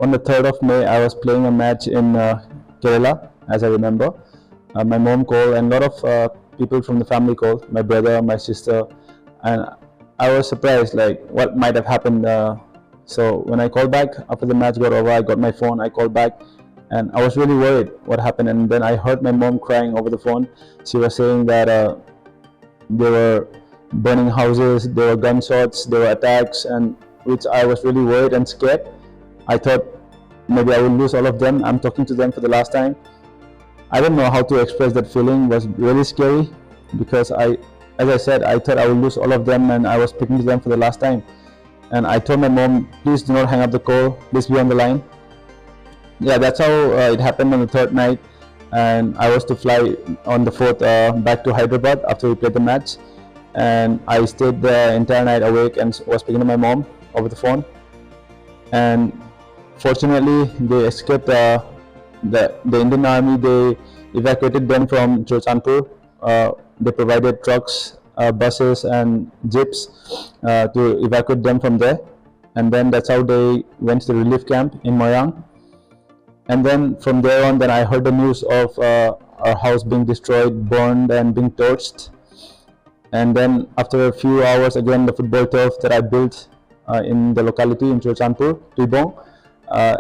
On the 3rd of May, I was playing a match in Kerala, as I remember. My mom called and a lot of people from the family called, my brother, my sister, and I was surprised like what might have happened. So when I called back after the match got over, I got my phone, I called back, and I was really worried what happened. And then I heard my mom crying over the phone. She was saying that they were burning houses, there were gunshots, there were attacks, and which I was really worried and scared. I thought maybe I would lose all of them. I'm talking to them for the last time. I don't know how to express that feeling. It was really scary because as I said, I thought I would lose all of them, and I was speaking to them for the last time. And I told my mom, please do not hang up the call, please be on the line. Yeah, that's how it happened on the 3rd night, and I was to fly on the 4th back to Hyderabad after we played the match. And I stayed the entire night awake and was speaking to my mom over the phone. And fortunately, they escaped. The Indian Army, they evacuated them from Chochanpur. They provided trucks, buses, and jeeps to evacuate them from there. And then that's how they went to the relief camp in Moyang. And then from there on, then I heard the news of our house being destroyed, burned, and being torched. And then after a few hours, again, the football turf that I built in the locality in Chochanpur, Tuibong,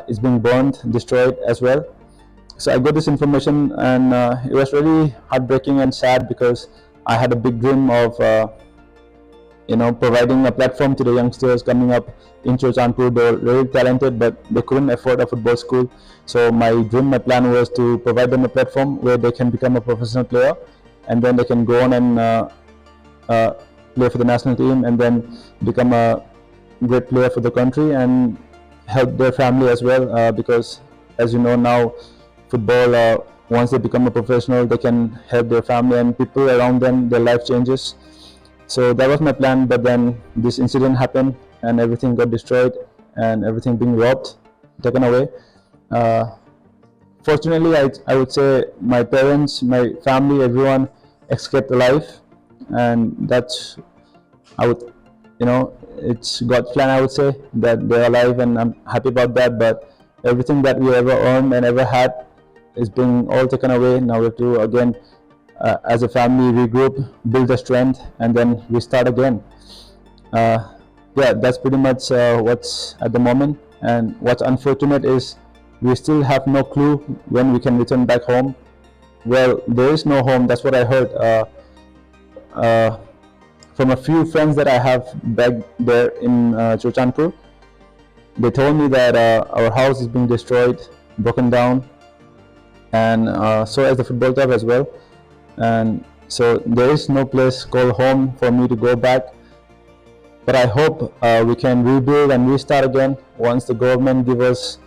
is being burned, destroyed as well. So I got this information, and it was really heartbreaking and sad because I had a big dream of providing a platform to the youngsters coming up in Chochanpur. They were really talented, but they couldn't afford a football school. So my dream, my plan was to provide them a platform where they can become a professional player, and then they can go on and play for the national team, and then become a great player for the country and help their family as well, because as you know now, football, once they become a professional, they can help their family and people around them, their life changes. So that was my plan, but then this incident happened and everything got destroyed and everything being robbed, taken away. Fortunately, I would say my parents, my family, everyone escaped alive, and that's, it's God's plan, I would say, that they're alive, and I'm happy about that. But everything that we ever earned and ever had is being all taken away. Now we have to again, as a family, regroup, build the strength, and then restart again. Yeah, that's pretty much what's at the moment. And what's unfortunate is we still have no clue when we can return back home. Well, there is no home. That's what I heard from a few friends that I have back there in Chochanpur. They told me that our house is being destroyed, broken down, and so as the football turf as well. And so there is no place called home for me to go back. But I hope we can rebuild and restart again once the government gives us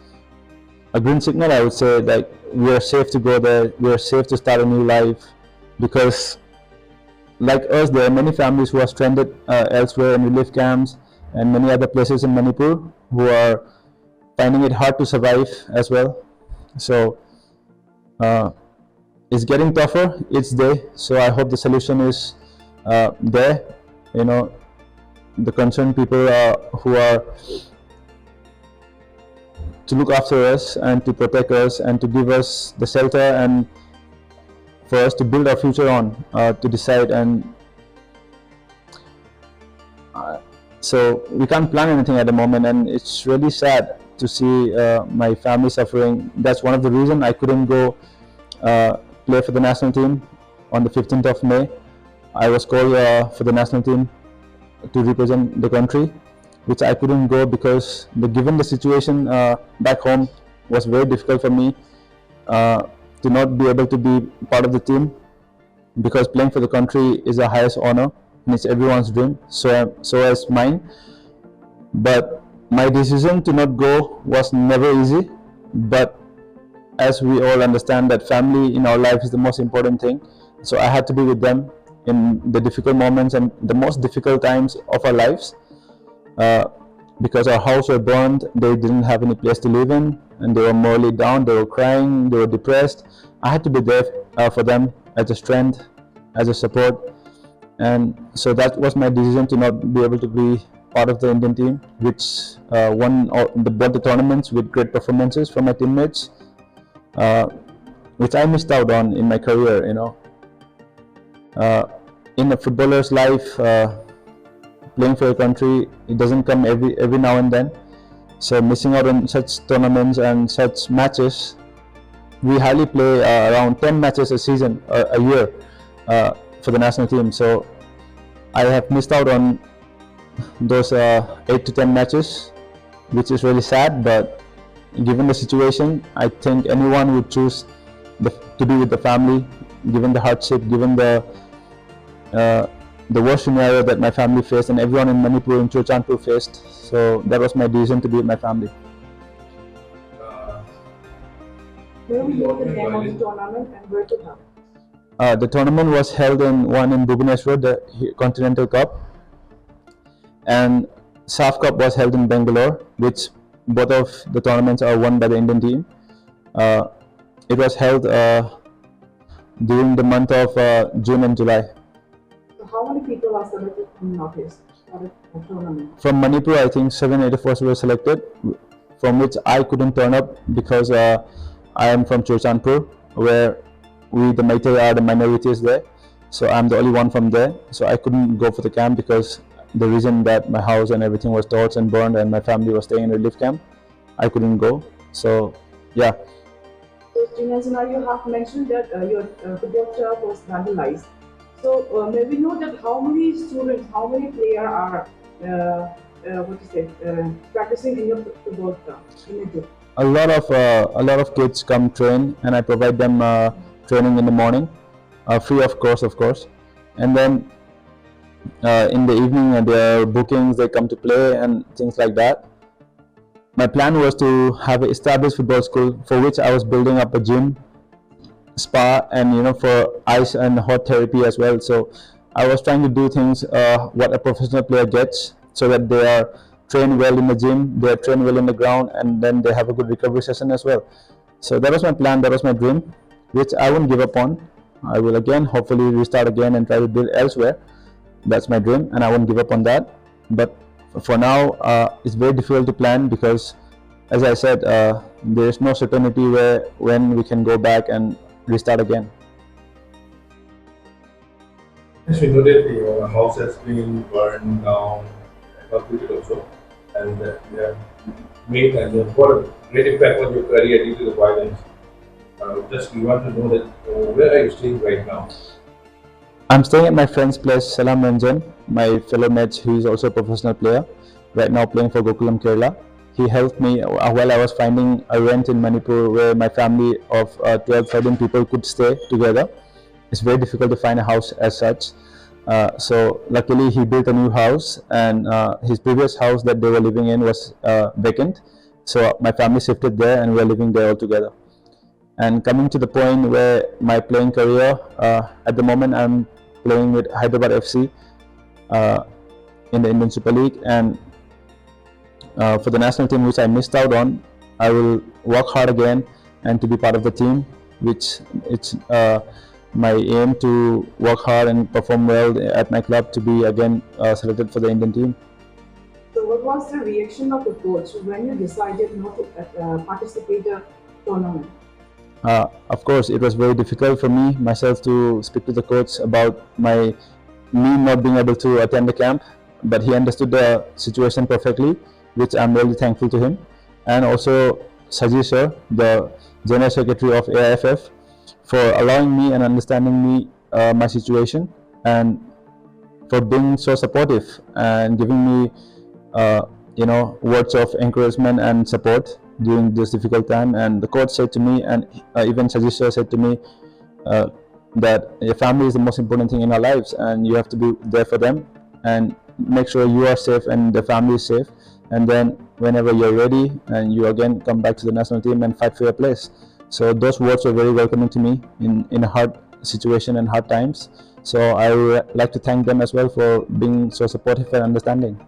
a green signal. I would say that we are safe to go there, we are safe to start a new life, because like us, there are many families who are stranded elsewhere in relief camps and many other places in Manipur who are finding it hard to survive as well. So it's getting tougher each day. So I hope the solution is there. The concerned people who are to look after us and to protect us and to give us the shelter and for us to build our future on, to decide. And so we can't plan anything at the moment, and it's really sad to see my family suffering. That's one of the reasons I couldn't go play for the national team on the 15th of May. I was called for the national team to represent the country, which I couldn't go because given the situation back home was very difficult for me to not be able to be part of the team, because playing for the country is the highest honor and it's everyone's dream, so as mine. But my decision to not go was never easy, but as we all understand that family in our life is the most important thing, so I had to be with them in the difficult moments and the most difficult times of our lives, because our house were burned, they didn't have any place to live in, and they were morally down, they were crying, they were depressed. I had to be there for them as a strength, as a support. And so that was my decision to not be able to be part of the Indian team, which won both the tournaments with great performances from my teammates, which I missed out on in my career. In a footballer's life, playing for your country, it doesn't come every now and then. So missing out on such tournaments and such matches, we hardly play around 10 matches a year for the national team. So I have missed out on those 8 to 10 matches, which is really sad. But given the situation, I think anyone would choose to be with the family, given the hardship, given the worst scenario that my family faced and everyone in Manipur and Churchandpur faced. So that was my decision to be with my family. Where we know the name of the tournament and where to come? The tournament was held in Bhubaneswar, the Continental Cup, and SAF Cup was held in Bangalore, which both of the tournaments are won by the Indian team. It was held during the month of June and July. So how many people are selected from Northeast for the tournament? From Manipur, I think 784 were selected, from which I couldn't turn up because I am from Churchandpur, where we the Meitei are the minorities there. So I'm the only one from there. So I couldn't go for the camp because the reason that my house and everything was torched and burned and my family was staying in relief camp, I couldn't go. So yeah. So Chinglensana, you have mentioned that your football turf was vandalized. So may we know that how many students, how many players are practicing in your football turf in a day? A lot of kids come train, and I provide them training in the morning, free of course, and then in the evening their bookings, they come to play and things like that. My plan was to have an established football school, for which I was building up a gym, spa, and for ice and hot therapy as well. So I was trying to do things what a professional player gets, so that they are trained well in the gym, they are trained well in the ground, and then they have a good recovery session as well. So that was my plan, that was my dream, which I won't give up on. I will again hopefully restart again and try to build elsewhere. That's my dream, and I won't give up on that. But for now, it's very difficult to plan because, as I said, there is no certainty when we can go back and restart again. As we know that your house has been burned down, completed also, and you have made and you have got a great impact on your career due to the violence. Just we want to know that where are you staying right now? I'm staying at my friend's place, Salam Ranjan, my fellow match, who is also a professional player, right now playing for Gokulam, Kerala. He helped me while I was finding a rent in Manipur where my family of 12, 13 people could stay together. It's very difficult to find a house as such. So luckily he built a new house, and his previous house that they were living in was vacant. So my family shifted there and we're living there all together. And coming to the point where my playing career, at the moment I'm playing with Hyderabad FC in the Indian Super League, and for the national team, which I missed out on, I will work hard again and to be part of the team, which it's my aim to work hard and perform well at my club to be again selected for the Indian team. So what was the reaction of the coach when you decided not to participate in the tournament? Of course, it was very difficult for myself to speak to the coach about me not being able to attend the camp, but he understood the situation perfectly, which I'm really thankful to him. And also Sajid sir, the General Secretary of AIFF, for allowing me and understanding me my situation, and for being so supportive and giving me words of encouragement and support during this difficult time. And the coach said to me, and even Sajid sir said to me, that your family is the most important thing in our lives, and you have to be there for them and make sure you are safe and the family is safe. And then whenever you're ready, and you again come back to the national team and fight for your place. So those words were very welcoming to me in a hard situation and hard times. So I would like to thank them as well for being so supportive and understanding.